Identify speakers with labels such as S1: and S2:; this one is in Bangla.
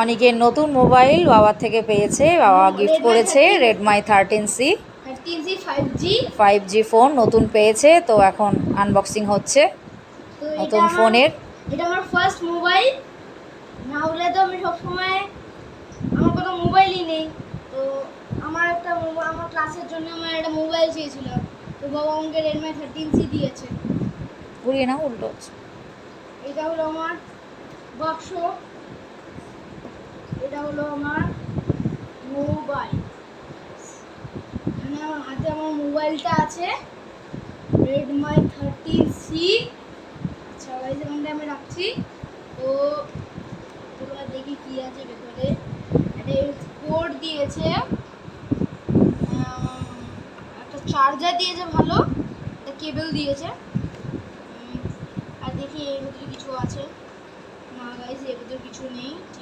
S1: অনেকের নতুন মোবাইল বাবার থেকে পেয়েছে, বাবা গিফট করেছে Redmi 13C 5G ফোন নতুন পেয়েছে, তো এখন আনবক্সিং হচ্ছে নতুন ফোনের।
S2: এটা আমার ফার্স্ট মোবাইল, না হলে তো আমি সবসময় আমার কোনো মোবাইলই নেই। তো আমার আমার ক্লাসের জন্য আমার একটা মোবাইল চেয়েছিলাম, তো বাবা আমাকে Redmi 13C দিয়েছে।
S1: ঘুরিয়ে না উল্টো।
S2: এটা হলো আমার বাক্স, এটা হলো আমার মোবাইল, এখানে আমার হাতে আমার মোবাইলটা আছে Redmi 13C। আচ্ছা গাইস, এখানটা আমি রাখছি। তো এবার দেখি কি আছে ভেতরে। একটা কোড দিয়েছে, একটা চার্জার দিয়েছে, ভালো একটা কেবল দিয়েছে। আর দেখি এর ভিতরে কিছু আছে না গাইস, এর ভিতরে কিছু নেই।